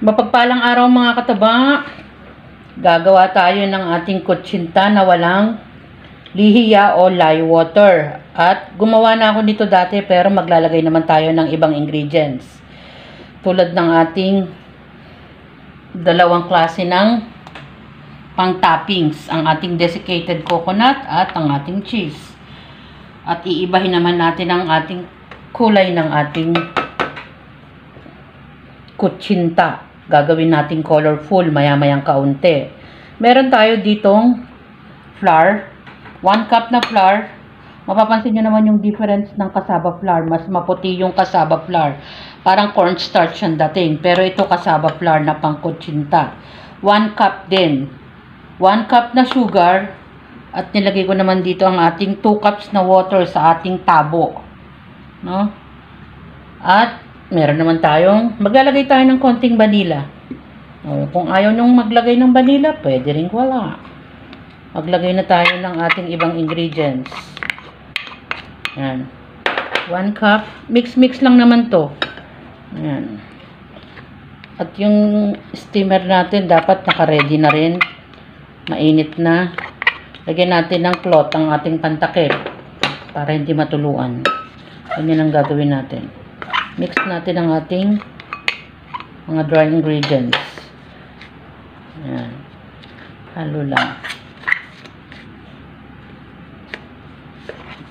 Mapagpalang araw mga kataba, gagawa tayo ng ating kutsinta na walang lihiya o lye water. At gumawa na ako nito dati pero maglalagay naman tayo ng ibang ingredients. Tulad ng ating dalawang klase ng pang toppings, ang ating desiccated coconut at ang ating cheese. At iibahin naman natin ang ating kulay ng ating kutsinta. Gagawin natin colorful, maya-mayang kaunti. Meron tayo ditong flour. 1 cup na flour. Mapapansin nyo naman yung difference ng cassava flour. Mas maputi yung cassava flour. Parang cornstarch yung dating. Pero ito cassava flour na pang kutsinta. 1 cup din. 1 cup na sugar. At nilagay ko naman dito ang ating 2 cups na water sa ating tabo. No? At meron naman tayong, maglalagay tayo ng konting vanilla. O, kung ayaw nung maglagay ng vanilla, pwede rin wala. Maglagay na tayo ng ating ibang ingredients. Yan. 1 cup. Mix-mix lang naman to. Yan. At yung steamer natin, dapat naka-ready na rin. Mainit na. Lagyan natin ng cloth ang ating pantakip para hindi matuluan. Ganyan ang gagawin natin. Mix natin ang ating mga dry ingredients. Ayan. Halo lang.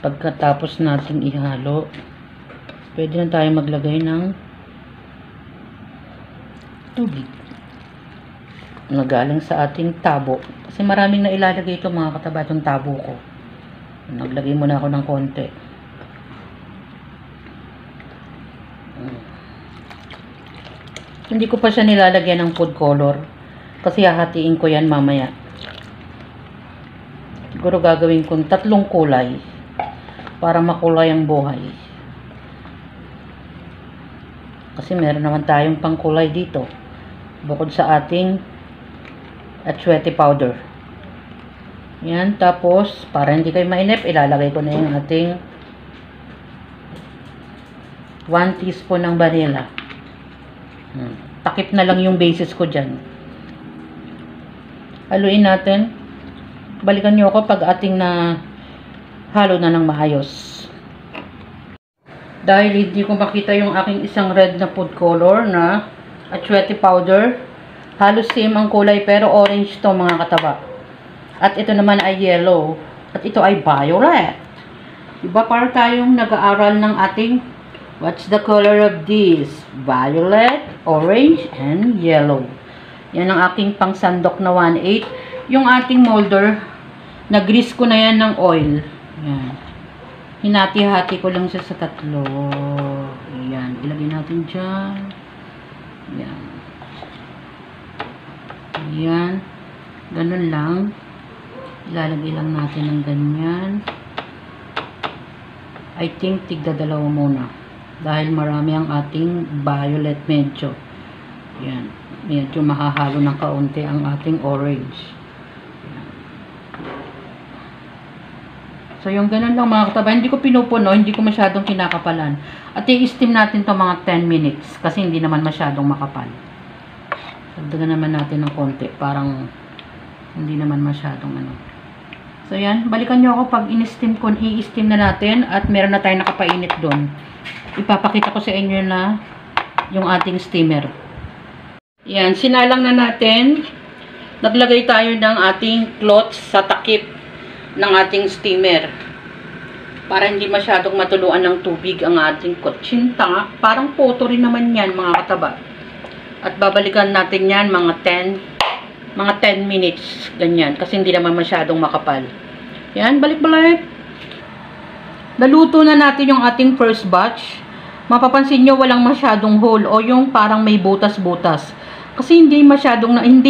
Pagkatapos natin ihalo, pwede na tayo maglagay ng tubig na galing sa ating tabo. Kasi maraming na ilalagay ito mga kataba, itong tabo ko. Naglagay muna ako ng konti. Hindi ko pa siya nilalagyan ng food color kasi hahatiin ko yan mamaya. Siguro gagawin kong 3 kulay para makulay ang buhay. Kasi meron naman tayong pangkulay dito bukod sa ating atsuete powder. Yan, tapos para hindi kayo mainip, ilalagay ko na yung ating 1 teaspoon ng vanilla. Takip na lang yung basis ko dyan. Haluin natin. Balikan nyo ako pag ating na halo na ng maayos. Dahil hindi ko makita yung aking isang red na food color na atsuete powder, halos same ang kulay pero orange to mga kataba. At ito naman ay yellow. At ito ay violet. Diba para tayong nag-aaral ng ating what's the color of this? Violet, orange, and yellow. Yan ang aking pangsandok na 1/8. Yung ating molder, nag-grease ko na yan ng oil. Yan. Hinati-hati ko lang siya sa 3. Yan. Ilagay natin dyan. Yan. Yan. Ganun lang. Ilalagay lang natin ng ganyan. I think tigda 2 muna. Dahil marami ang ating violet medyo. Yan. Medyo mahahalo ng kaunti ang ating orange. Yan. So, yung ganun lang mga kataba. Hindi ko pinupuno. Hindi ko masyadong kinakapalan. At i-steam natin to mga 10 minutes. Kasi hindi naman masyadong makapal. Dagdagan naman natin ng konti. Parang hindi naman masyadong ano. So, yan. Balikan nyo ako pag in-steam ko. I-steam na natin. At meron na tayong nakapainit doon. Ipapakita ko sa inyo na yung ating steamer. Yan, sinalang na natin. Naglagay tayo ng ating cloth sa takip ng ating steamer. Para hindi masyadong matuluan ng tubig ang ating kutsinta. Parang poto rin naman yan mga kataba. At babalikan natin yan mga 10 minutes. Ganyan. Kasi hindi naman masyadong makapal. Yan, balik-balik. Naluto na natin yung ating first batch. Mapapansin nyo walang masyadong hole o yung parang may butas-butas. Kasi hindi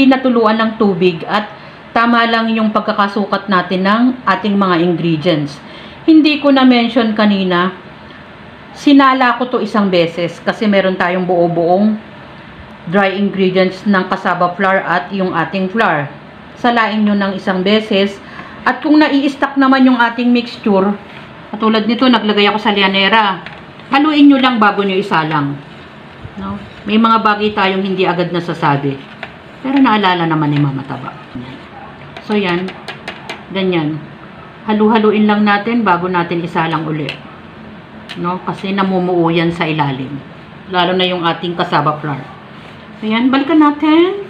natuluan ng tubig at tama lang yung pagkakasukat natin ng ating mga ingredients. Hindi ko na-mention kanina, sinala ko to 1 beses kasi meron tayong buo-buong dry ingredients ng cassava flour at yung ating flour. Salain nyo ng 1 beses at kung nai-stack naman yung ating mixture, katulad nito, naglagay ako sa lianera. Haluin nyo lang bago nyo isalang. No? May mga bagay tayong hindi agad nasasabi. Pero naalala naman ni Mama Taba. So yan, ganyan. Halu-haluin lang natin bago natin isalang uli. No? Kasi namumuo yan sa ilalim. Lalo na yung ating cassava flour. Ayan, balikan natin.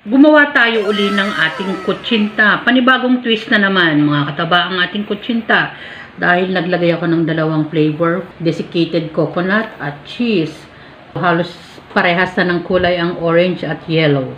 Gumawa tayo uli ng ating kutsinta. Panibagong twist na naman, mga kataba, ang ating kutsinta. Dahil naglagay ako ng dalawang flavor, desiccated coconut at cheese. Halos parehas na ng kulay ang orange at yellow.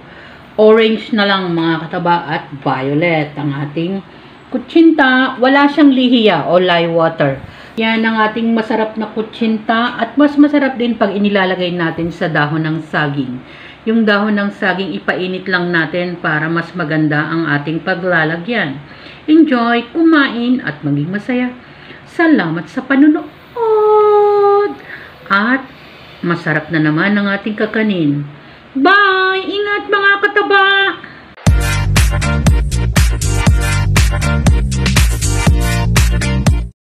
Orange na lang, mga kataba, at violet ang ating kutsinta. Wala siyang lihiya o lye water. Yan ang ating masarap na kutsinta at mas masarap din pag inilalagay natin sa dahon ng saging. Yung dahon ng saging ipainit lang natin para mas maganda ang ating paglalagyan. Enjoy, kumain at maging masaya. Salamat sa panunood. At masarap na naman ang ating kakanin. Bye! Ingat mga kataba!